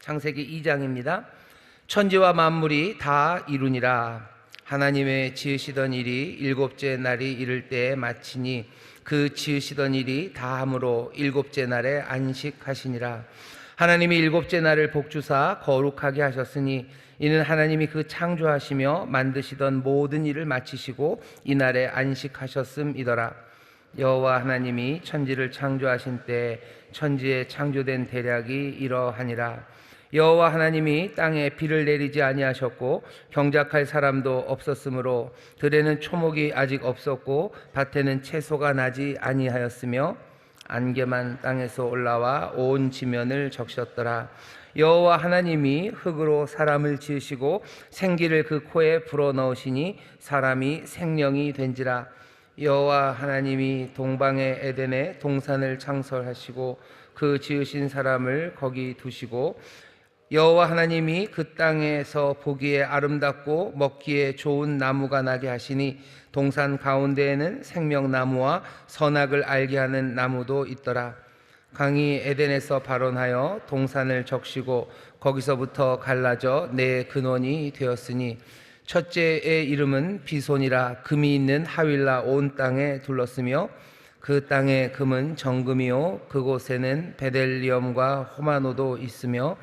창세기 2장입니다. 천지와 만물이 다 이루니라. 하나님의 지으시던 일이 일곱째 날이 이를 때에 마치니 그 지으시던 일이 다함으로 일곱째 날에 안식하시니라. 하나님이 일곱째 날을 복주사 거룩하게 하셨으니 이는 하나님이 그 창조하시며 만드시던 모든 일을 마치시고 이날에 안식하셨음이더라. 여호와 하나님이 천지를 창조하신 때 천지에 창조된 대략이 이러하니라. 여호와 하나님이 땅에 비를 내리지 아니하셨고 경작할 사람도 없었으므로 들에는 초목이 아직 없었고 밭에는 채소가 나지 아니하였으며 안개만 땅에서 올라와 온 지면을 적셨더라. 여호와 하나님이 흙으로 사람을 지으시고 생기를 그 코에 불어넣으시니 사람이 생명이 된지라. 여호와 하나님이 동방의 에덴에 동산을 창설하시고 그 지으신 사람을 거기 두시고 여호와 하나님이 그 땅에서 보기에 아름답고 먹기에 좋은 나무가 나게 하시니 동산 가운데에는 생명나무와 선악을 알게 하는 나무도 있더라. 강이 에덴에서 발원하여 동산을 적시고 거기서부터 갈라져 네 근원이 되었으니 첫째의 이름은 비손이라. 금이 있는 하윌라 온 땅에 둘렀으며 그 땅의 금은 정금이요 그곳에는 베델리엄과 호마노도 있으며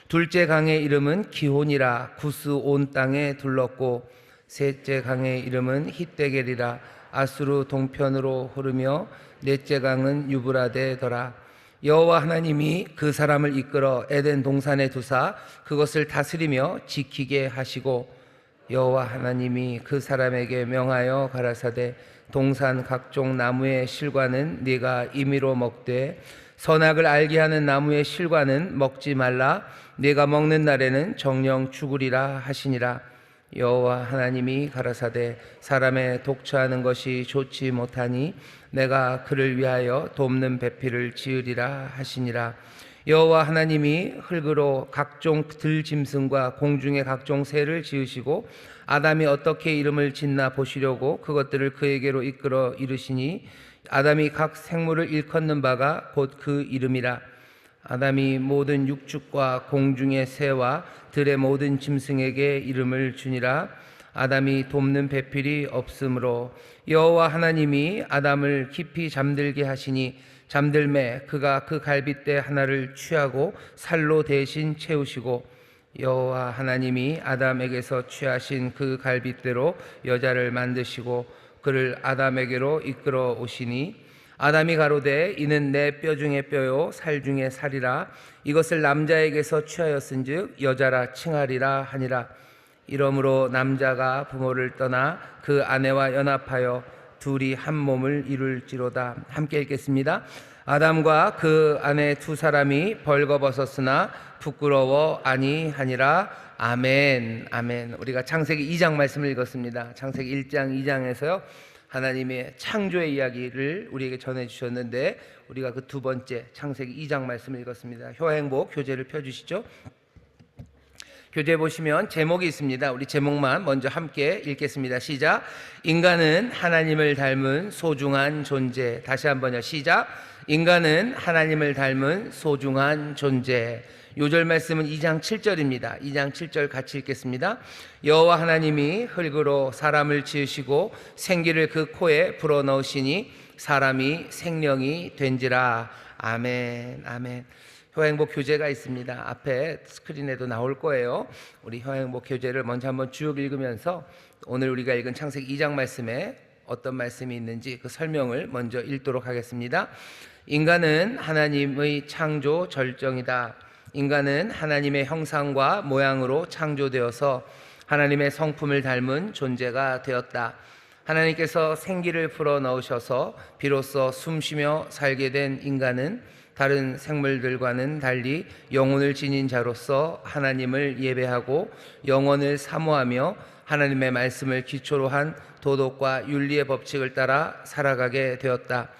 둘째 강의 이름은 기혼이라. 구스 온 땅에 둘렀고 셋째 강의 이름은 히데겔이라. 아수르 동편으로 흐르며 넷째 강은 유브라데더라. 여호와 하나님이 그 사람을 이끌어 에덴 동산에 두사 그것을 다스리며 지키게 하시고 여호와 하나님이 그 사람에게 명하여 가라사대 동산 각종 나무의 실과는 네가 임의로 먹되 선악을 알게 하는 나무의 실과는 먹지 말라. 네가 먹는 날에는 정령 죽으리라 하시니라. 여호와 하나님이 가라사대 사람의 독처하는 것이 좋지 못하니 내가 그를 위하여 돕는 배필을 지으리라 하시니라. 여호와 하나님이 흙으로 각종 들짐승과 공중의 각종 새를 지으시고 아담이 어떻게 이름을 짓나 보시려고 그것들을 그에게로 이끌어 이르시니 아담이 각 생물을 일컫는 바가 곧 그 이름이라. 아담이 모든 육축과 공중의 새와 들의 모든 짐승에게 이름을 주니라. 아담이 돕는 배필이 없으므로 여호와 하나님이 아담을 깊이 잠들게 하시니 잠들매 그가 그 갈빗대 하나를 취하고 살로 대신 채우시고 여호와 하나님이 아담에게서 취하신 그 갈빗대로 여자를 만드시고 그를 아담에게로 이끌어 오시니 아담이 가로되 이는 내 뼈 중에 뼈요 살 중에 살이라. 이것을 남자에게서 취하였은즉 여자라 칭하리라 하니라. 이러므로 남자가 부모를 떠나 그 아내와 연합하여 둘이 한 몸을 이룰지로다. 함께 읽겠습니다. 아담과 그 아내 두 사람이 벌거벗었으나 부끄러워 아니하니라. 아멘. 아멘. 우리가 창세기 2장 말씀을 읽었습니다. 창세기 1장 2장에서요 하나님의 창조의 이야기를 우리에게 전해주셨는데 우리가 그 두 번째 창세기 2장 말씀을 읽었습니다. 효행복 교재를 펴주시죠. 교재 보시면 제목이 있습니다. 우리 제목만 먼저 함께 읽겠습니다. 시작. 인간은 하나님을 닮은 소중한 존재. 다시 한번요. 시작. 인간은 하나님을 닮은 소중한 존재. 요절 말씀은 2장 7절입니다. 2장 7절 같이 읽겠습니다. 여호와 하나님이 흙으로 사람을 지으시고 생기를 그 코에 불어넣으시니 사람이 생명이 된지라. 아멘. 아멘. 효행복 교재가 있습니다. 앞에 스크린에도 나올 거예요. 우리 효행복 교재를 먼저 한번 쭉 읽으면서 오늘 우리가 읽은 창세기 2장 말씀에 어떤 말씀이 있는지 그 설명을 먼저 읽도록 하겠습니다. 인간은 하나님의 창조 절정이다. 인간은 하나님의 형상과 모양으로 창조되어서 하나님의 성품을 닮은 존재가 되었다. 하나님께서 생기를 불어넣으셔서 비로소 숨쉬며 살게 된 인간은 다른 생물들과는 달리 영혼을 지닌 자로서 하나님을 예배하고 영혼을 사모하며 하나님의 말씀을 기초로 한 도덕과 윤리의 법칙을 따라 살아가게 되었다.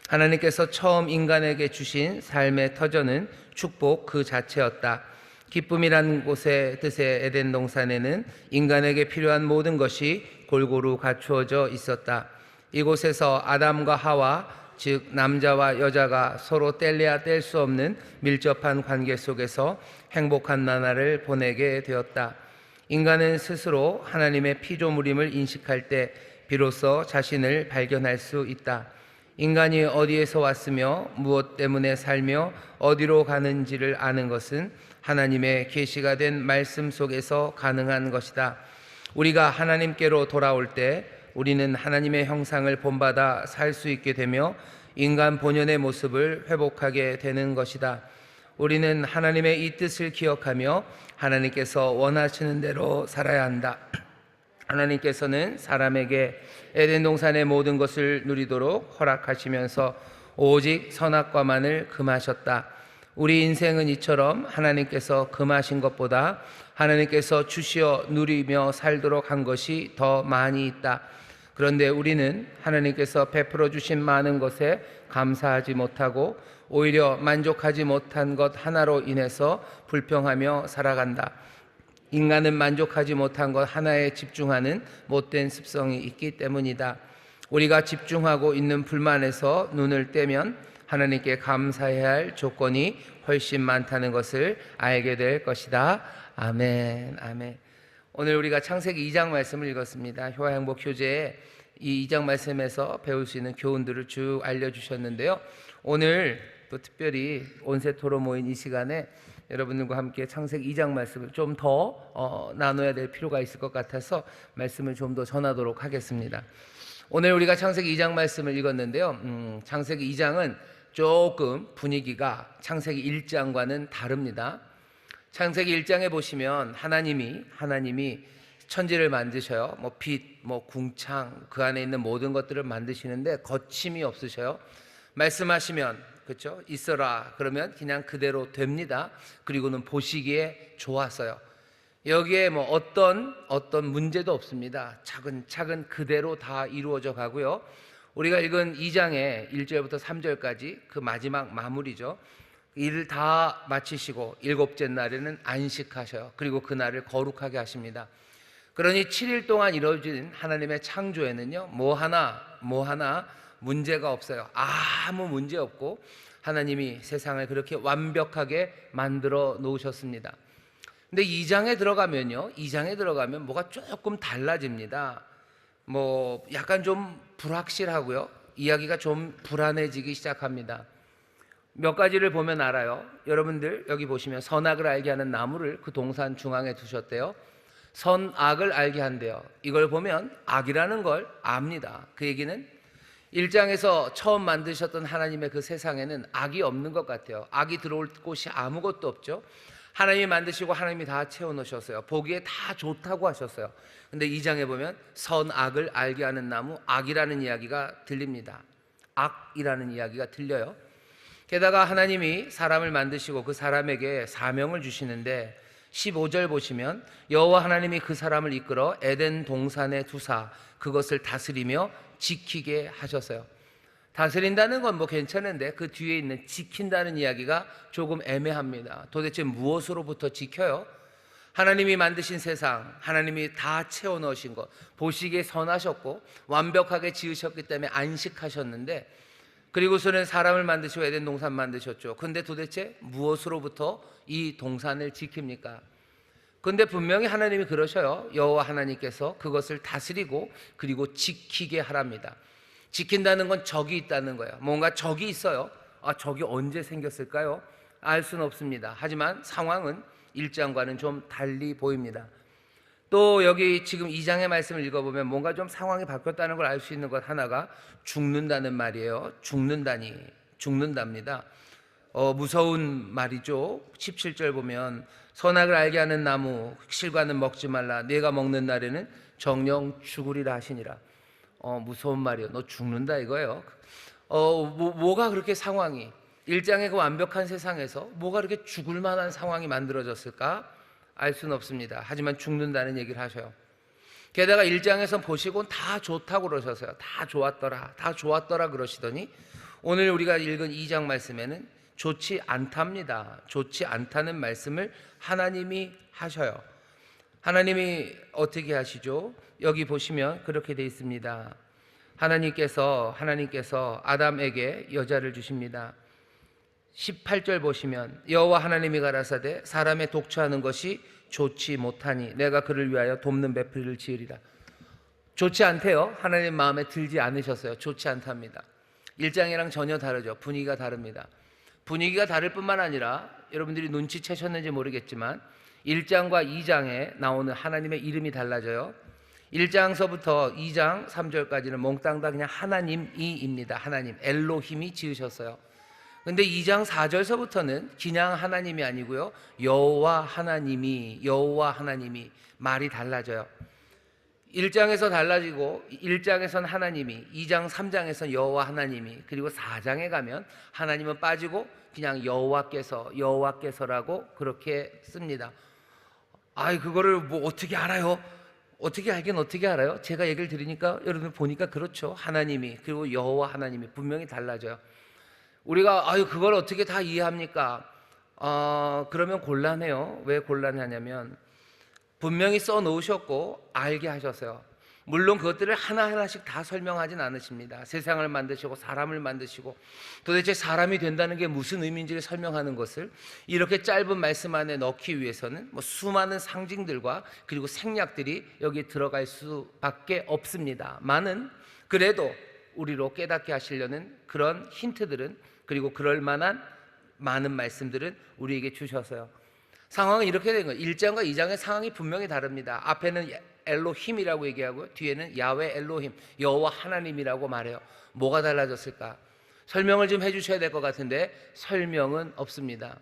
하나님께서 처음 인간에게 주신 삶의 터전은 축복 그 자체였다. 기쁨이란 곳의 뜻의 에덴 동산에는 인간에게 필요한 모든 것이 골고루 갖추어져 있었다. 이곳에서 아담과 하와 즉 남자와 여자가 서로 뗄래야 뗄 수 없는 밀접한 관계 속에서 행복한 나날을 보내게 되었다. 인간은 스스로 하나님의 피조물임을 인식할 때 비로소 자신을 발견할 수 있다. 인간이 어디에서 왔으며 무엇 때문에 살며 어디로 가는지를 아는 것은 하나님의 계시가 된 말씀 속에서 가능한 것이다. 우리가 하나님께로 돌아올 때 우리는 하나님의 형상을 본받아 살 수 있게 되며 인간 본연의 모습을 회복하게 되는 것이다. 우리는 하나님의 이 뜻을 기억하며 하나님께서 원하시는 대로 살아야 한다. 하나님께서는 사람에게 에덴 동산의 모든 것을 누리도록 허락하시면서 오직 선악과만을 금하셨다. 우리 인생은 이처럼 하나님께서 금하신 것보다 하나님께서 주시어 누리며 살도록 한 것이 더 많이 있다. 그런데 우리는 하나님께서 베풀어 주신 많은 것에 감사하지 못하고 오히려 만족하지 못한 것 하나로 인해서 불평하며 살아간다. 인간은 만족하지 못한 것 하나에 집중하는 못된 습성이 있기 때문이다. 우리가 집중하고 있는 불만에서 눈을 떼면 하나님께 감사해야 할 조건이 훨씬 많다는 것을 알게 될 것이다. 아멘. 아멘. 오늘 우리가 창세기 2장 말씀을 읽었습니다. 효화행복 교재에 이 2장 말씀에서 배울 수 있는 교훈들을 쭉 알려주셨는데요. 오늘 또 특별히 온세토로 모인 이 시간에 여러분들과 함께 창세기 2장 말씀을 좀 더 나눠야 될 필요가 있을 것 같아서 말씀을 좀 더 전하도록 하겠습니다. 오늘 우리가 창세기 2장 말씀을 읽었는데요. 창세기 2장은 조금 분위기가 창세기 1장과는 다릅니다. 창세기 1장에 보시면 하나님이 천지를 만드셔요. 빛, 궁창, 그 안에 있는 모든 것들을 만드시는데 거침이 없으셔요. 말씀하시면, 그렇죠? 있어라 그러면 그냥 그대로 됩니다. 그리고는 보시기에 좋았어요. 여기에 어떤 문제도 없습니다. 차근차근 그대로 다 이루어져 가고요. 우리가 읽은 2장의 1절부터 3절까지 그 마지막 마무리죠. 일을 다 마치시고 일곱째 날에는 안식하셔요. 그리고 그날을 거룩하게 하십니다. 그러니 7일 동안 이루어진 하나님의 창조에는요, 뭐 하나 문제가 없어요. 아무 문제 없고 하나님이 세상을 그렇게 완벽하게 만들어 놓으셨습니다. 근데 2장에 들어가면 뭐가 조금 달라집니다. 약간 좀 불확실하고요. 이야기가 좀 불안해지기 시작합니다. 몇 가지를 보면 알아요. 여러분들 여기 보시면 선악을 알게 하는 나무를 그 동산 중앙에 두셨대요. 선악을 알게 한대요. 이걸 보면 악이라는 걸 압니다. 그 얘기는 1장에서 처음 만드셨던 하나님의 그 세상에는 악이 없는 것 같아요. 악이 들어올 곳이 아무것도 없죠. 하나님이 만드시고 하나님이 다 채워놓으셨어요. 보기에 다 좋다고 하셨어요. 근데 2장에 보면 선악을 알게 하는 나무, 악이라는 이야기가 들립니다. 악이라는 이야기가 들려요. 게다가 하나님이 사람을 만드시고 그 사람에게 사명을 주시는데 15절 보시면 여호와 하나님이 그 사람을 이끌어 에덴 동산에 두사 그것을 다스리며 지키게 하셨어요. 다스린다는 건 괜찮은데 그 뒤에 있는 지킨다는 이야기가 조금 애매합니다. 도대체 무엇으로부터 지켜요? 하나님이 만드신 세상, 하나님이 다 채워 넣으신 것, 보시기에 선하셨고 완벽하게 지으셨기 때문에 안식하셨는데, 그리고서는 사람을 만드시고 에덴 동산 만드셨죠. 근데 도대체 무엇으로부터 이 동산을 지킵니까? 근데 분명히 하나님이 그러셔요. 여호와 하나님께서 그것을 다스리고 그리고 지키게 하랍니다. 지킨다는 건 적이 있다는 거예요. 뭔가 적이 있어요. 적이 언제 생겼을까요? 알 수는 없습니다. 하지만 상황은 1장과는 좀 달리 보입니다. 또 여기 지금 2장의 말씀을 읽어보면 뭔가 좀 상황이 바뀌었다는 걸 알 수 있는 것 하나가 죽는다는 말이에요. 죽는답니다. 무서운 말이죠. 17절 보면 선악을 알게 하는 나무 실과는 먹지 말라. 네가 먹는 날에는 정령 죽으리라 하시니라. 무서운 말이에요. 너 죽는다 이거예요. 뭐가 그렇게 상황이 1장의 그 완벽한 세상에서 뭐가 그렇게 죽을 만한 상황이 만들어졌을까? 알 수는 없습니다. 하지만 죽는다는 얘기를 하셔요. 게다가 1장에서 보시고 다 좋다고 그러셨어요. 다 좋았더라 그러시더니 오늘 우리가 읽은 2장 말씀에는 좋지 않답니다. 좋지 않다는 말씀을 하나님이 하셔요. 하나님이 어떻게 하시죠? 여기 보시면 그렇게 되어 있습니다. 하나님께서 아담에게 여자를 주십니다. 18절 보시면 여호와 하나님이 가라사대 사람의 독처하는 것이 좋지 못하니 내가 그를 위하여 돕는 배풀이를 지으리라. 좋지 않대요. 하나님 마음에 들지 않으셨어요. 좋지 않답니다. 1장이랑 전혀 다르죠. 분위기가 다릅니다. 분위기가 다를 뿐만 아니라 여러분들이 눈치채셨는지 모르겠지만 1장과 2장에 나오는 하나님의 이름이 달라져요. 1장서부터 2장 3절까지는 몽땅 다 그냥 하나님이입니다. 하나님, 엘로힘이 지으셨어요. 근데 2장 4절서부터는 그냥 하나님이 아니고요, 여호와 하나님이 말이 달라져요. 1장에서 달라지고 1장에선 하나님이, 2장 3장에선 여호와 하나님이, 그리고 4장에 가면 하나님은 빠지고 그냥 여호와께서라고 그렇게 씁니다. 그거를 뭐 어떻게 알아요? 어떻게 알긴 어떻게 알아요? 제가 얘기를 드리니까 여러분 보니까 그렇죠. 하나님이, 그리고 여호와 하나님이 분명히 달라져요. 우리가 그걸 어떻게 다 이해합니까? 그러면 곤란해요. 왜 곤란하냐면 분명히 써 놓으셨고 알게 하셨어요. 물론 그것들을 하나하나씩 다 설명하진 않으십니다. 세상을 만드시고 사람을 만드시고 도대체 사람이 된다는 게 무슨 의미인지를 설명하는 것을 이렇게 짧은 말씀 안에 넣기 위해서는 수많은 상징들과 그리고 생략들이 여기에 들어갈 수밖에 없습니다만은 그래도 우리로 깨닫게 하시려는 그런 힌트들은, 그리고 그럴 만한 많은 말씀들은 우리에게 주셔서요. 상황은 이렇게 된 거예요. 1장과 2장의 상황이 분명히 다릅니다. 앞에는 엘로힘이라고 얘기하고 뒤에는 야훼 엘로힘, 여호와 하나님이라고 말해요. 뭐가 달라졌을까? 설명을 좀 해주셔야 될 것 같은데 설명은 없습니다.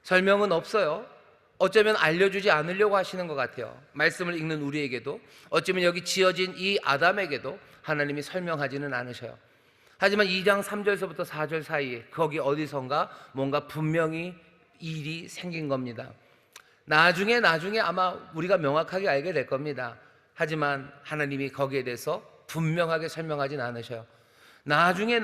설명은 없어요. 어쩌면 알려주지 않으려고 하시는 것 같아요. 말씀을 읽는 우리에게도, 어쩌면 여기 지어진 이 아담에게도 하나님이 설명하지는 않으셔요. 하지만 2장 3절서부터 4절 사이에 거기 어디선가 뭔가 분명히 일이 생긴 겁니다. 나중에 아마 우리가 명확하게 알게 될 겁니다. 하지만 하나님이 거기에 대해서 분명하게 설명하진 않으셔요. 나중에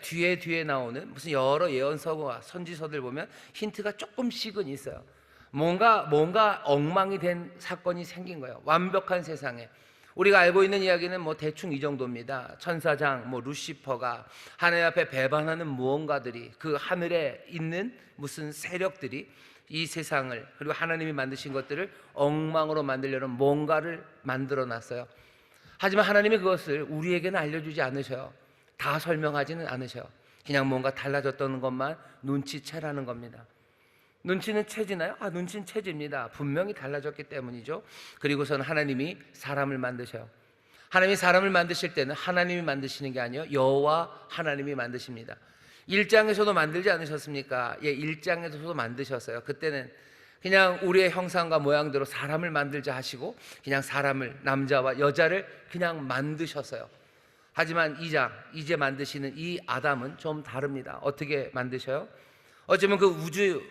뒤에 나오는 무슨 여러 예언서와 선지서들 보면 힌트가 조금씩은 있어요. 뭔가 엉망이 된 사건이 생긴 거예요. 완벽한 세상에 우리가 알고 있는 이야기는 대충 이 정도입니다. 천사장 루시퍼가 하늘 앞에 배반하는 무언가들이, 그 하늘에 있는 무슨 세력들이 이 세상을, 그리고 하나님이 만드신 것들을 엉망으로 만들려는 뭔가를 만들어 놨어요. 하지만 하나님이 그것을 우리에게는 알려주지 않으셔요. 다 설명하지는 않으셔요. 그냥 뭔가 달라졌다는 것만 눈치채라는 겁니다. 눈치는 채지나요? 눈치는 채집니다. 분명히 달라졌기 때문이죠. 그리고선 하나님이 사람을 만드셔요. 하나님이 사람을 만드실 때는 하나님이 만드시는 게 아니에요. 여호와 하나님이 만드십니다. 1장에서도 만들지 않으셨습니까? 1장에서도 만드셨어요. 그때는 그냥 우리의 형상과 모양대로 사람을 만들자 하시고 그냥 사람을, 남자와 여자를 그냥 만드셨어요. 하지만 2장, 이제 만드시는 이 아담은 좀 다릅니다. 어떻게 만드셔요? 어쩌면 그 우주,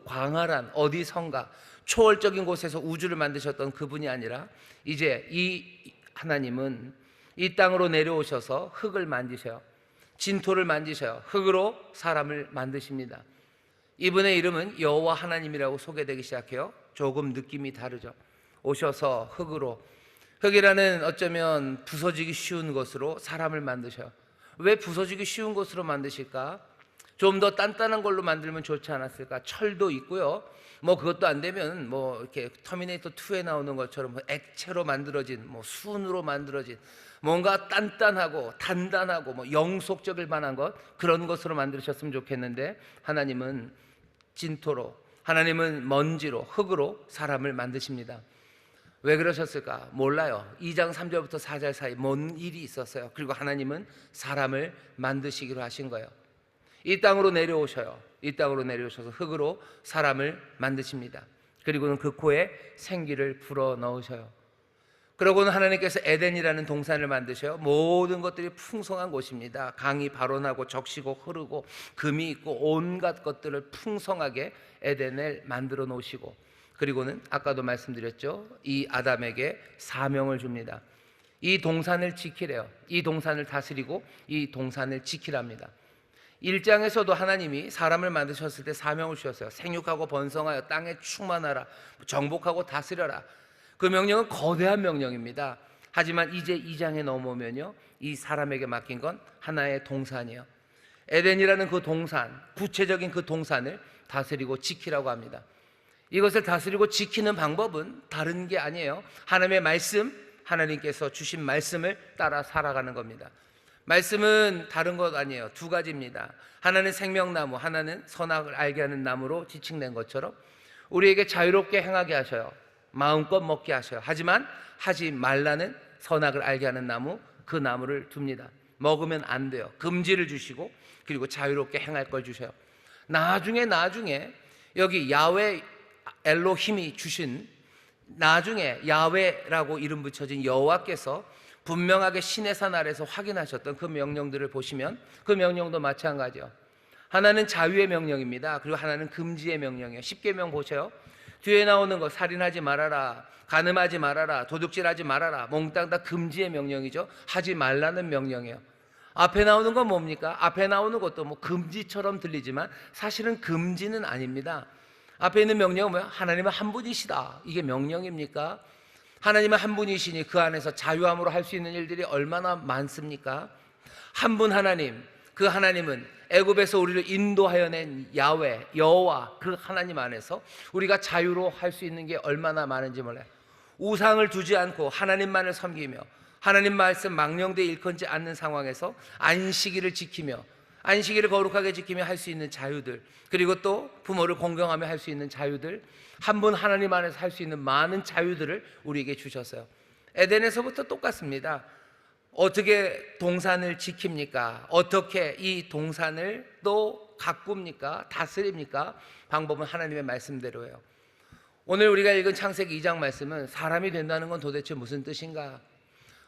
광활한 어디선가 초월적인 곳에서 우주를 만드셨던 그분이 아니라 이제 이 하나님은 이 땅으로 내려오셔서 흙을 만지셔요. 진토를 만지셔요. 흙으로 사람을 만드십니다. 이분의 이름은 여호와 하나님이라고 소개되기 시작해요. 조금 느낌이 다르죠. 오셔서 흙이라는 어쩌면 부서지기 쉬운 것으로 사람을 만드셔요. 왜 부서지기 쉬운 것으로 만드실까? 좀 더 단단한 걸로 만들면 좋지 않았을까? 철도 있고요. 그것도 안 되면 이렇게 터미네이터 2에 나오는 것처럼 액체로 만들어진, 순으로 만들어진 뭔가 단단하고 단단하고 영속적일 만한 것, 그런 것으로 만드셨으면 좋겠는데 하나님은 진토로, 하나님은 먼지로, 흙으로 사람을 만드십니다. 왜 그러셨을까? 몰라요. 2장 3절부터 4절 사이 뭔 일이 있었어요. 그리고 하나님은 사람을 만드시기로 하신 거예요. 이 땅으로 내려오셔요. 이 땅으로 내려오셔서 흙으로 사람을 만드십니다. 그리고는 그 코에 생기를 불어 넣으셔요. 그러고는 하나님께서 에덴이라는 동산을 만드셔요. 모든 것들이 풍성한 곳입니다. 강이 발원하고 적시고 흐르고 금이 있고 온갖 것들을 풍성하게 에덴을 만들어 놓으시고, 그리고는 아까도 말씀드렸죠. 이 아담에게 사명을 줍니다. 이 동산을 지키래요. 이 동산을 다스리고 이 동산을 지키랍니다. 1장에서도 하나님이 사람을 만드셨을 때 사명을 주셨어요. 생육하고 번성하여 땅에 충만하라, 정복하고 다스려라. 그 명령은 거대한 명령입니다. 하지만 이제 2장에 넘어오면요, 이 사람에게 맡긴 건 하나의 동산이에요. 에덴이라는 그 동산, 구체적인 그 동산을 다스리고 지키라고 합니다. 이것을 다스리고 지키는 방법은 다른 게 아니에요. 하나님의 말씀, 하나님께서 주신 말씀을 따라 살아가는 겁니다. 말씀은 다른 것 아니에요. 두 가지입니다. 하나는 생명나무, 하나는 선악을 알게 하는 나무로 지칭된 것처럼 우리에게 자유롭게 행하게 하셔요. 마음껏 먹게 하셔요. 하지만 하지 말라는 선악을 알게 하는 나무, 그 나무를 둡니다. 먹으면 안 돼요. 금지를 주시고 그리고 자유롭게 행할 걸 주셔요. 나중에 여기 야훼 엘로힘이 주신, 나중에 야훼라고 이름 붙여진 여호와께서 분명하게 시내 산 아래서 확인하셨던 그 명령들을 보시면 그 명령도 마찬가지요. 하나는 자유의 명령입니다. 그리고 하나는 금지의 명령이에요. 10계명 보세요. 뒤에 나오는 거, 살인하지 말아라, 간음하지 말아라, 도둑질하지 말아라, 몽땅 다 금지의 명령이죠. 하지 말라는 명령이에요. 앞에 나오는 건 뭡니까? 앞에 나오는 것도 뭐 금지처럼 들리지만 사실은 금지는 아닙니다. 앞에 있는 명령은 뭐야? 하나님은 한 분이시다. 이게 명령입니까? 하나님은 한 분이시니 그 안에서 자유함으로 할 수 있는 일들이 얼마나 많습니까? 한 분 하나님, 그 하나님은 애굽에서 우리를 인도하여 낸 야훼, 여호와, 그 하나님 안에서 우리가 자유로 할 수 있는 게 얼마나 많은지 몰라요. 우상을 두지 않고 하나님만을 섬기며 하나님 말씀 망령되이 일컫지 않는 상황에서 안식일을 지키며, 안식일을 거룩하게 지키며 할 수 있는 자유들, 그리고 또 부모를 공경하며 할 수 있는 자유들, 한 분 하나님 안에서 할 수 있는 많은 자유들을 우리에게 주셨어요. 에덴에서부터 똑같습니다. 어떻게 동산을 지킵니까? 어떻게 이 동산을 또 가꿉니까? 다스립니까? 방법은 하나님의 말씀대로예요. 오늘 우리가 읽은 창세기 2장 말씀은 사람이 된다는 건 도대체 무슨 뜻인가?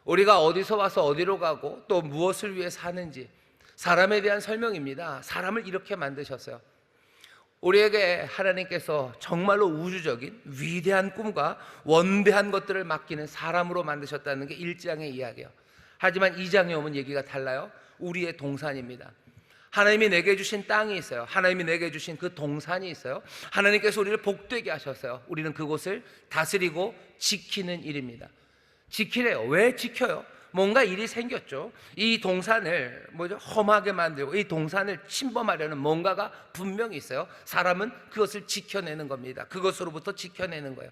우리가 어디서 와서 어디로 가고 또 무엇을 위해 사는지, 사람에 대한 설명입니다. 사람을 이렇게 만드셨어요. 우리에게 하나님께서 정말로 우주적인 위대한 꿈과 원대한 것들을 맡기는 사람으로 만드셨다는 게 1장의 이야기예요. 하지만 2장에 오면 얘기가 달라요. 우리의 동산입니다. 하나님이 내게 주신 땅이 있어요. 하나님이 내게 주신 그 동산이 있어요. 하나님께서 우리를 복되게 하셨어요. 우리는 그곳을 다스리고 지키는 일입니다. 지키래요. 왜 지켜요? 뭔가 일이 생겼죠. 이 동산을 험하게 만들고 이 동산을 침범하려는 뭔가가 분명히 있어요. 사람은 그것을 지켜내는 겁니다. 그것으로부터 지켜내는 거예요.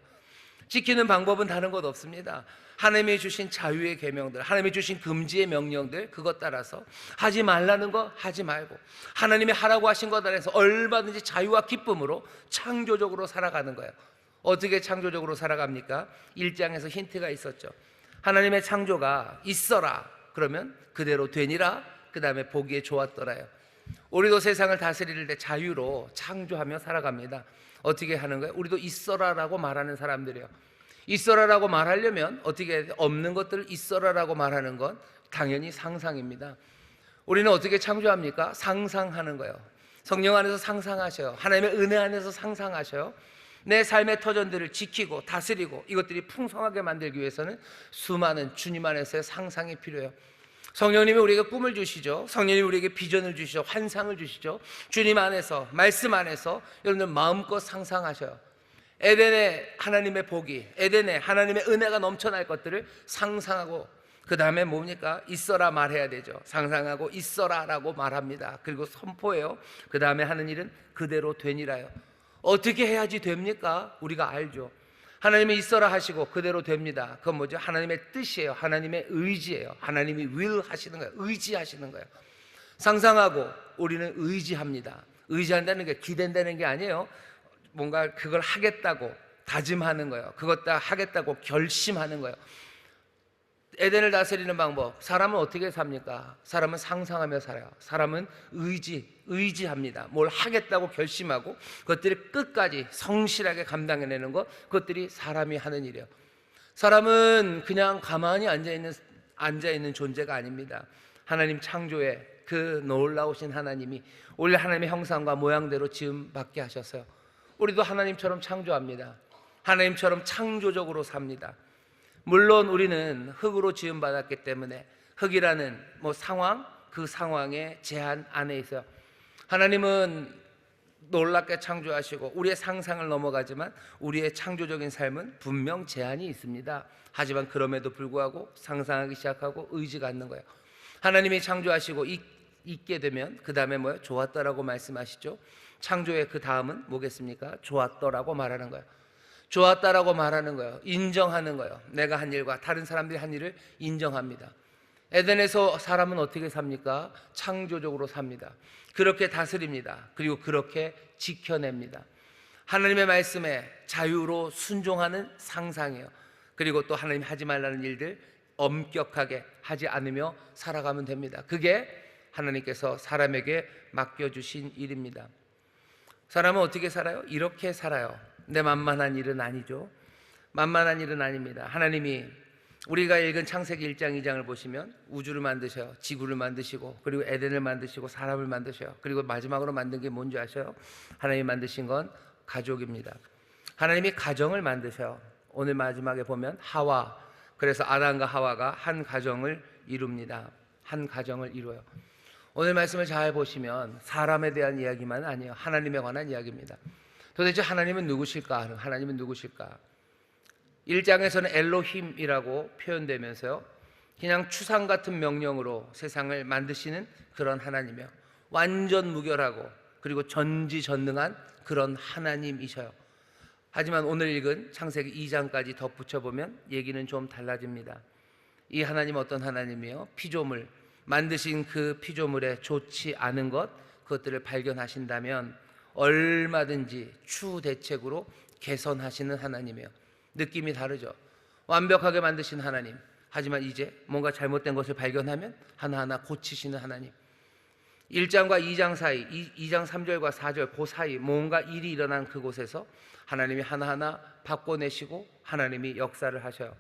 지키는 방법은 다른 것 없습니다. 하나님이 주신 자유의 계명들, 하나님이 주신 금지의 명령들, 그것 따라서 하지 말라는 거 하지 말고 하나님이 하라고 하신 것 안에서 얼마든지 자유와 기쁨으로 창조적으로 살아가는 거예요. 어떻게 창조적으로 살아갑니까? 1장에서 힌트가 있었죠. 하나님의 창조가 있어라 그러면 그대로 되니라, 그 다음에 보기에 좋았더라요. 우리도 세상을 다스릴 때 자유로 창조하며 살아갑니다. 어떻게 하는 거예요? 우리도 있어라라고 말하는 사람들이에요. 있어라라고 말하려면 어떻게 해야 돼요? 없는 것들을 있어라라고 말하는 건 당연히 상상입니다. 우리는 어떻게 창조합니까? 상상하는 거예요. 성령 안에서 상상하셔요. 하나님의 은혜 안에서 상상하셔요. 내 삶의 터전들을 지키고 다스리고 이것들이 풍성하게 만들기 위해서는 수많은 주님 안에서의 상상이 필요해요. 성령님이 우리에게 꿈을 주시죠. 성령님이 우리에게 비전을 주시죠. 환상을 주시죠. 주님 안에서, 말씀 안에서 여러분들 마음껏 상상하셔요. 에덴의 하나님의 복이, 에덴의 하나님의 은혜가 넘쳐날 것들을 상상하고, 그 다음에 뭡니까? 있어라 말해야 되죠. 상상하고 있어라 라고 말합니다. 그리고 선포해요. 그 다음에 하는 일은 그대로 되니라요. 어떻게 해야지 됩니까? 우리가 알죠. 하나님이 있어라 하시고 그대로 됩니다. 그건 뭐죠? 하나님의 뜻이에요. 하나님의 의지예요. 하나님이 will 하시는 거예요. 의지하시는 거예요. 상상하고 우리는 의지합니다. 의지한다는 게 기댄다는 게 아니에요. 뭔가 그걸 하겠다고 다짐하는 거예요. 그것 다 하겠다고 결심하는 거예요. 에덴을 다스리는 방법, 사람은 어떻게 삽니까? 사람은 상상하며 살아요. 사람은 의지합니다. 뭘 하겠다고 결심하고 그것들을 끝까지 성실하게 감당해내는 것, 그것들이 사람이 하는 일이에요. 사람은 그냥 가만히 앉아있는 존재가 아닙니다. 하나님 창조의 그 놀라우신 하나님이 원래 하나님의 형상과 모양대로 지음받게 하셨어요. 우리도 하나님처럼 창조합니다. 하나님처럼 창조적으로 삽니다. 물론 우리는 흙으로 지음받았기 때문에 흙이라는 상황, 그 상황의 제한 안에 있어요. 하나님은 놀랍게 창조하시고 우리의 상상을 넘어가지만 우리의 창조적인 삶은 분명 제한이 있습니다. 하지만 그럼에도 불구하고 상상하기 시작하고 의지가 않는 거예요. 하나님이 창조하시고 있게 되면 그 다음에 뭐예요? 좋았더라고 말씀하시죠. 창조의 그 다음은 뭐겠습니까? 좋았더라고 말하는 거예요. 좋았다라고 말하는 거예요. 인정하는 거예요. 내가 한 일과 다른 사람들이 한 일을 인정합니다. 에덴에서 사람은 어떻게 삽니까? 창조적으로 삽니다. 그렇게 다스립니다. 그리고 그렇게 지켜냅니다. 하나님의 말씀에 자유로 순종하는 상상이에요. 그리고 또 하나님 하지 말라는 일들 엄격하게 하지 않으며 살아가면 됩니다. 그게 하나님께서 사람에게 맡겨주신 일입니다. 사람은 어떻게 살아요? 이렇게 살아요. 내 만만한 일은 아니죠. 만만한 일은 아닙니다. 하나님이 우리가 읽은 창세기 1장 2장을 보시면 우주를 만드셔요. 지구를 만드시고 그리고 에덴을 만드시고 사람을 만드셔요. 그리고 마지막으로 만든 게 뭔지 아셔요? 하나님이 만드신 건 가족입니다. 하나님이 가정을 만드셔요. 오늘 마지막에 보면 하와, 그래서 아담과 하와가 한 가정을 이룹니다. 한 가정을 이루어요. 오늘 말씀을 잘 보시면 사람에 대한 이야기만 아니에요. 하나님에 관한 이야기입니다. 도대체 하나님은 누구실까? 하나님은 누구실까? 1장에서는 엘로힘이라고 표현되면서요, 그냥 추상 같은 명령으로 세상을 만드시는 그런 하나님이요, 완전 무결하고 그리고 전지전능한 그런 하나님이셔요. 하지만 오늘 읽은 창세기 2장까지 덧붙여보면 얘기는 좀 달라집니다. 이 하나님 어떤 하나님이요? 피조물, 만드신 그 피조물에 좋지 않은 것, 그것들을 발견하신다면 얼마든지 추후 대책으로 개선하시는 하나님이에요. 느낌이 다르죠. 완벽하게 만드신 하나님, 하지만 이제 뭔가 잘못된 것을 발견하면 하나하나 고치시는 하나님. 1장과 2장 사이, 2장 3절과 4절 그 사이 뭔가 일이 일어난 그곳에서 하나님이 하나하나 바꿔내시고 하나님이 역사를 하셔요.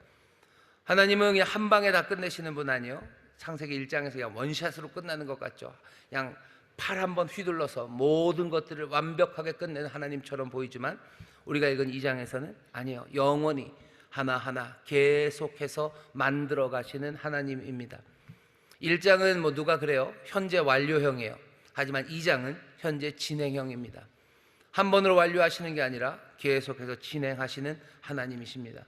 하나님은 그냥 한 방에 다 끝내시는 분 아니에요. 창세기 1장에서 그냥 원샷으로 끝나는 것 같죠. 그냥 팔 한번 휘둘러서 모든 것들을 완벽하게 끝내는 하나님처럼 보이지만 우리가 읽은 2장에서는 아니에요. 영원히 하나하나 계속해서 만들어 가시는 하나님입니다. 1장은 뭐 누가 그래요? 현재 완료형이에요. 하지만 2장은 현재 진행형입니다. 한 번으로 완료하시는 게 아니라 계속해서 진행하시는 하나님이십니다.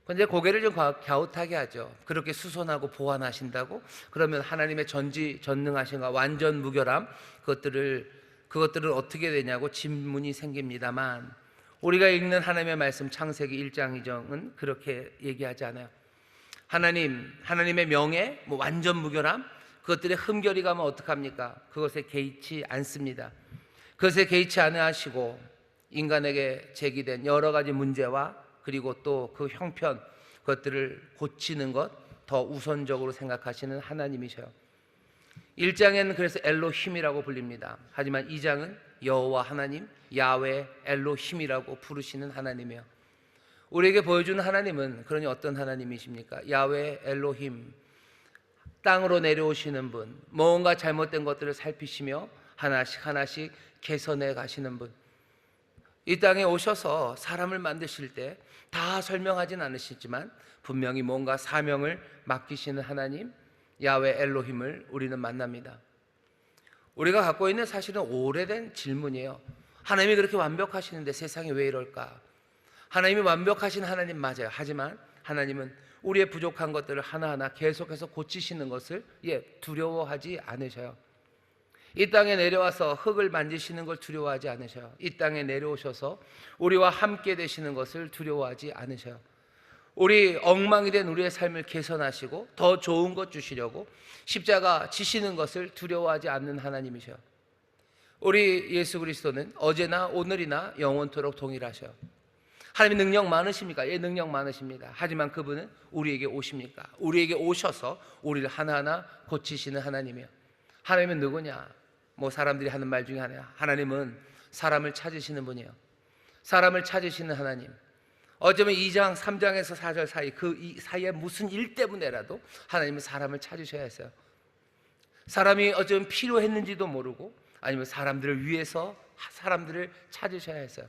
그런데 고개를 좀 갸웃하게 하죠. 그렇게 수선하고 보완하신다고? 그러면 하나님의 전지전능하신가 완전 무결함, 그것들은 어떻게 되냐고 질문이 생깁니다만, 우리가 읽는 하나님의 말씀 창세기 1장 2장은 그렇게 얘기하지 않아요. 하나님의 명예, 뭐 완전 무결함, 그것들의 흠결이 가면 어떡합니까? 그것에 개의치 않습니다. 그것에 개의치 않으시고 인간에게 제기된 여러 가지 문제와 그리고 또 그 형편, 그것들을 고치는 것 더 우선적으로 생각하시는 하나님이셔요. 1장에는 그래서 엘로힘이라고 불립니다. 하지만 2장은 여호와 하나님, 야훼 엘로힘이라고 부르시는 하나님이에요. 우리에게 보여주는 하나님은 그러니 어떤 하나님이십니까? 야훼 엘로힘, 땅으로 내려오시는 분, 뭔가 잘못된 것들을 살피시며 하나씩 하나씩 개선해 가시는 분. 이 땅에 오셔서 사람을 만드실 때 다 설명하진 않으시지만 분명히 뭔가 사명을 맡기시는 하나님, 야훼 엘로힘을 우리는 만납니다. 우리가 갖고 있는 사실은 오래된 질문이에요. 하나님이 그렇게 완벽하시는데 세상이 왜 이럴까? 하나님이 완벽하신 하나님 맞아요. 하지만 하나님은 우리의 부족한 것들을 하나하나 계속해서 고치시는 것을 두려워하지 않으셔요. 이 땅에 내려와서 흙을 만지시는 걸 두려워하지 않으셔요. 이 땅에 내려오셔서 우리와 함께 되시는 것을 두려워하지 않으셔요. 우리 엉망이 된 우리의 삶을 개선하시고 더 좋은 것 주시려고 십자가 지시는 것을 두려워하지 않는 하나님이셔요. 우리 예수 그리스도는 어제나 오늘이나 영원토록 동일하셔요. 하나님의 능력 많으십니까? 예, 능력 많으십니다. 하지만 그분은 우리에게 오십니까? 우리에게 오셔서 우리를 하나하나 고치시는 하나님이에요. 하나님은 누구냐? 뭐 사람들이 하는 말 중에 하나야. 하나님은 사람을 찾으시는 분이에요. 사람을 찾으시는 하나님. 어쩌면 2장 3장에서 4절 사이 이 사이에 무슨 일 때문에라도 하나님은 사람을 찾으셔야 했어요. 사람이 어쩌면 필요했는지도 모르고 아니면 사람들을 위해서 사람들을 찾으셔야 했어요.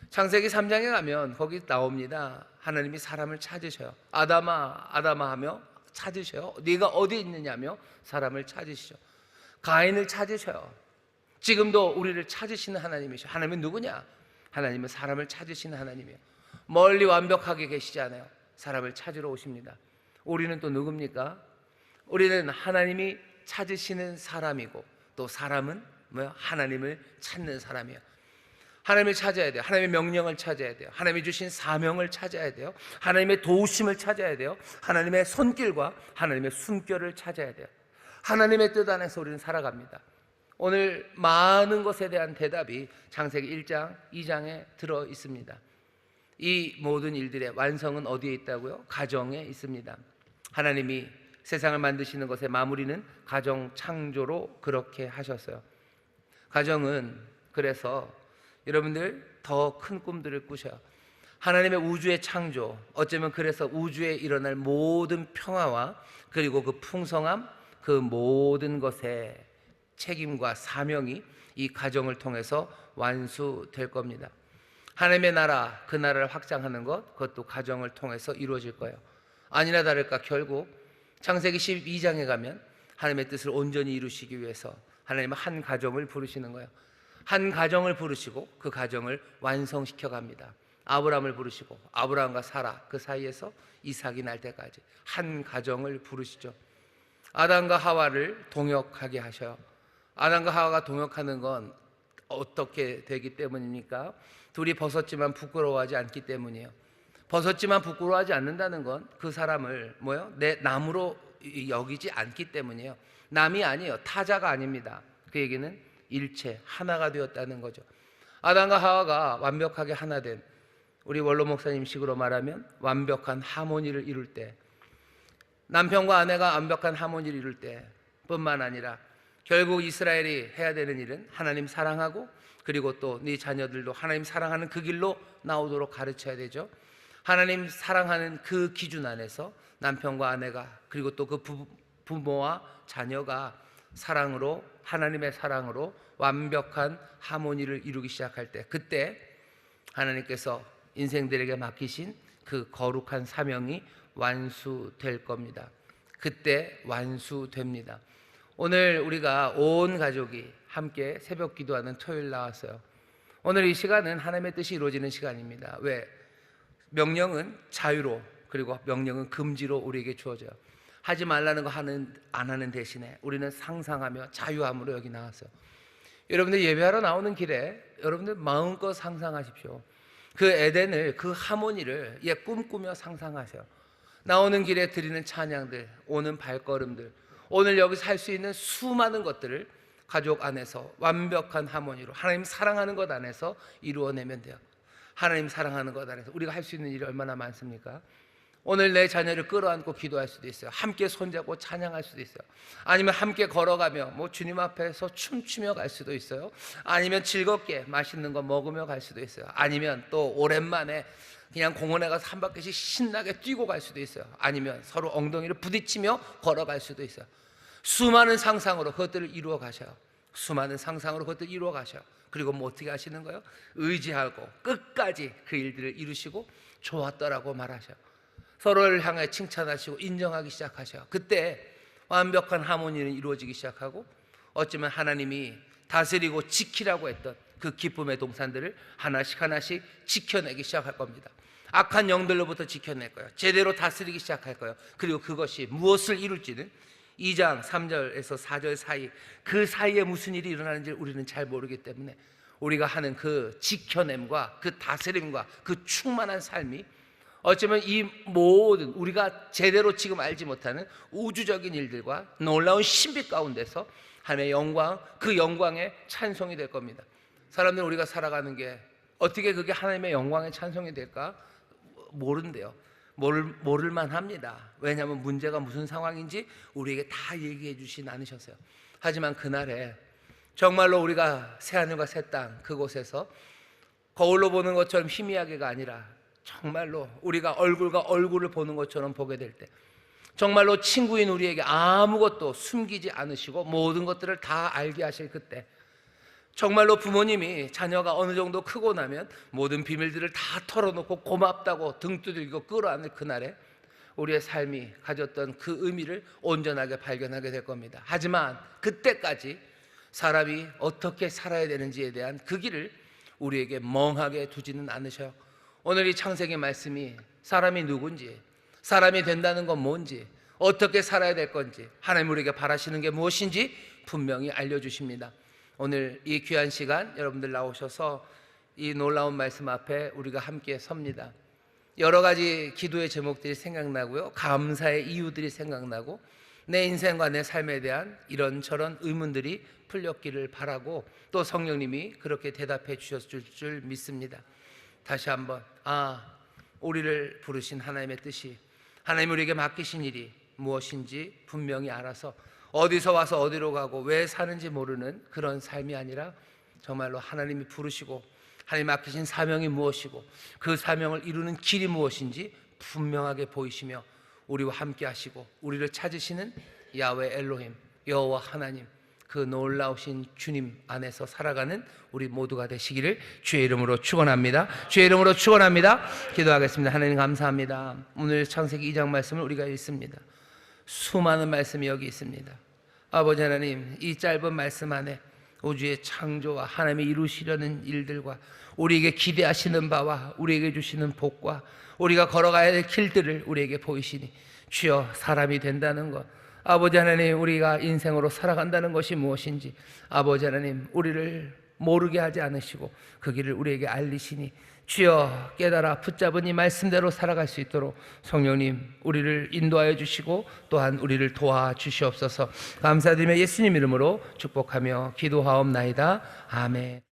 창세기 3장에 가면 거기 나옵니다. 하나님이 사람을 찾으셔요. 아담아 아담아 하며 찾으셔요. 네가 어디 있느냐며 사람을 찾으시죠. 가인을 찾으셔요. 지금도 우리를 찾으시는 하나님이셔. 하나님은 누구냐? 하나님은 사람을 찾으시는 하나님이에요. 멀리 완벽하게 계시지 않아요. 사람을 찾으러 오십니다. 우리는 또 누굽니까? 우리는 하나님이 찾으시는 사람이고, 또 사람은 뭐야? 하나님을 찾는 사람이에요. 하나님을 찾아야 돼요. 하나님의 명령을 찾아야 돼요. 하나님이 주신 사명을 찾아야 돼요. 하나님의 도우심을 찾아야 돼요. 하나님의 손길과 하나님의 숨결을 찾아야 돼요. 하나님의 뜻 안에서 우리는 살아갑니다. 오늘 많은 것에 대한 대답이 창세기 1장, 2장에 들어 있습니다. 이 모든 일들의 완성은 어디에 있다고요? 가정에 있습니다. 하나님이 세상을 만드시는 것의 마무리는 가정 창조로 그렇게 하셨어요. 가정은 그래서 여러분들 더 큰 꿈들을 꾸셔요. 하나님의 우주의 창조, 어쩌면 그래서 우주에 일어날 모든 평화와 그리고 그 풍성함, 그 모든 것의 책임과 사명이 이 가정을 통해서 완수될 겁니다. 하나님의 나라, 그 나라를 확장하는 것, 그것도 가정을 통해서 이루어질 거예요. 아니나 다를까 결국 창세기 12장에 가면 하나님의 뜻을 온전히 이루시기 위해서 하나님은 한 가정을 부르시는 거예요. 한 가정을 부르시고 그 가정을 완성시켜 갑니다. 아브라함을 부르시고 아브라함과 사라 그 사이에서 이삭이 날 때까지 한 가정을 부르시죠. 아담과 하와를 동역하게 하셔요. 아담과 하와가 동역하는 건 어떻게 되기 때문입니까? 둘이 벗었지만 부끄러워하지 않기 때문이에요. 벗었지만 부끄러워하지 않는다는 건 그 사람을 내 남으로 여기지 않기 때문이에요. 남이 아니에요. 타자가 아닙니다. 그 얘기는 일체 하나가 되었다는 거죠. 아담과 하와가 완벽하게 하나 된, 우리 원로 목사님 식으로 말하면 완벽한 하모니를 이룰 때, 남편과 아내가 완벽한 하모니를 이룰 때 뿐만 아니라 결국 이스라엘이 해야 되는 일은 하나님 사랑하고 그리고 또 네 자녀들도 하나님 사랑하는 그 길로 나오도록 가르쳐야 되죠. 하나님 사랑하는 그 기준 안에서 남편과 아내가 그리고 또 그 부모와 자녀가 사랑으로, 하나님의 사랑으로 완벽한 하모니를 이루기 시작할 때, 그때 하나님께서 인생들에게 맡기신 그 거룩한 사명이 완수될 겁니다. 그때 완수됩니다. 오늘 우리가 온 가족이 함께 새벽 기도하는 토요일 나왔어요. 오늘 이 시간은 하나님의 뜻이 이루어지는 시간입니다. 왜? 명령은 자유로, 그리고 명령은 금지로 우리에게 주어져요. 하지 말라는 거 안 하는 대신에 우리는 상상하며 자유함으로 여기 나왔어요. 여러분들 예배하러 나오는 길에 여러분들 마음껏 상상하십시오. 그 에덴을, 그 하모니를 꿈꾸며 상상하세요. 나오는 길에 드리는 찬양들, 오는 발걸음들, 오늘 여기서 할 수 있는 수많은 것들을 가족 안에서 완벽한 하모니로 하나님 사랑하는 것 안에서 이루어내면 돼요. 하나님 사랑하는 것 안에서 우리가 할 수 있는 일이 얼마나 많습니까? 오늘 내 자녀를 끌어안고 기도할 수도 있어요. 함께 손잡고 찬양할 수도 있어요. 아니면 함께 걸어가며 주님 앞에서 춤추며 갈 수도 있어요. 아니면 즐겁게 맛있는 거 먹으며 갈 수도 있어요. 아니면 또 오랜만에 그냥 공원에 가서 한 바퀴씩 신나게 뛰고 갈 수도 있어요. 아니면 서로 엉덩이를 부딪히며 걸어갈 수도 있어요. 수많은 상상으로 그것들을 이루어 가셔요. 수많은 상상으로 그것들을 이루어 가셔요. 그리고 어떻게 하시는 거예요? 의지하고 끝까지 그 일들을 이루시고 좋았더라고 말하셔요. 서로를 향해 칭찬하시고 인정하기 시작하셔요. 그때 완벽한 하모니는 이루어지기 시작하고, 어쩌면 하나님이 다스리고 지키라고 했던 그 기쁨의 동산들을 하나씩 하나씩 지켜내기 시작할 겁니다. 악한 영들로부터 지켜낼 거예요. 제대로 다스리기 시작할 거예요. 그리고 그것이 무엇을 이룰지는 2장 3절에서 4절 사이, 그 사이에 무슨 일이 일어나는지 우리는 잘 모르기 때문에 우리가 하는 그 지켜냄과 그 다스림과 그 충만한 삶이 어쩌면 이 모든 우리가 제대로 지금 알지 못하는 우주적인 일들과 놀라운 신비 가운데서 하나님의 영광, 그 영광의 찬송이 될 겁니다. 사람들은 우리가 살아가는 게 어떻게 그게 하나님의 영광의 찬송이 될까? 모른대요. 모를만 합니다. 왜냐하면 문제가 무슨 상황인지 우리에게 다 얘기해 주진 않으셨어요. 하지만 그날에 정말로 우리가 새하늘과 새 땅 그곳에서 거울로 보는 것처럼 희미하게가 아니라 정말로 우리가 얼굴과 얼굴을 보는 것처럼 보게 될 때, 정말로 친구인 우리에게 아무것도 숨기지 않으시고 모든 것들을 다 알게 하실 그때, 정말로 부모님이 자녀가 어느 정도 크고 나면 모든 비밀들을 다 털어놓고 고맙다고 등 두들기고 끌어안을 그날에 우리의 삶이 가졌던 그 의미를 온전하게 발견하게 될 겁니다. 하지만 그때까지 사람이 어떻게 살아야 되는지에 대한 그 길을 우리에게 멍하게 두지는 않으셔요. 오늘 이 창세기 말씀이 사람이 누군지, 사람이 된다는 건 뭔지, 어떻게 살아야 될 건지, 하나님 우리에게 바라시는 게 무엇인지 분명히 알려주십니다. 오늘 이 귀한 시간 여러분들 나오셔서 이 놀라운 말씀 앞에 우리가 함께 섭니다. 여러 가지 기도의 제목들이 생각나고요, 감사의 이유들이 생각나고, 내 인생과 내 삶에 대한 이런저런 의문들이 풀렸기를 바라고, 또 성령님이 그렇게 대답해 주셨을 줄 믿습니다. 다시 한번 우리를 부르신 하나님의 뜻이, 하나님 우리에게 맡기신 일이 무엇인지 분명히 알아서 어디서 와서 어디로 가고 왜 사는지 모르는 그런 삶이 아니라 정말로 하나님이 부르시고 하나님 맡기신 사명이 무엇이고 그 사명을 이루는 길이 무엇인지 분명하게 보이시며 우리와 함께 하시고 우리를 찾으시는 야훼 엘로힘, 여호와 하나님, 그 놀라우신 주님 안에서 살아가는 우리 모두가 되시기를 주의 이름으로 축원합니다. 주의 이름으로 축원합니다. 기도하겠습니다. 하나님 감사합니다. 오늘 창세기 2장 말씀을 우리가 읽습니다. 수많은 말씀이 여기 있습니다. 아버지 하나님, 이 짧은 말씀 안에 우주의 창조와 하나님이 이루시려는 일들과 우리에게 기대하시는 바와 우리에게 주시는 복과 우리가 걸어가야 될 길들을 우리에게 보이시니, 주여, 사람이 된다는 것, 아버지 하나님, 우리가 인생으로 살아간다는 것이 무엇인지 아버지 하나님 우리를 모르게 하지 않으시고 그 길을 우리에게 알리시니, 주여, 깨달아 붙잡은 이 말씀대로 살아갈 수 있도록 성령님 우리를 인도하여 주시고 또한 우리를 도와주시옵소서. 감사드리며 예수님 이름으로 축복하며 기도하옵나이다. 아멘.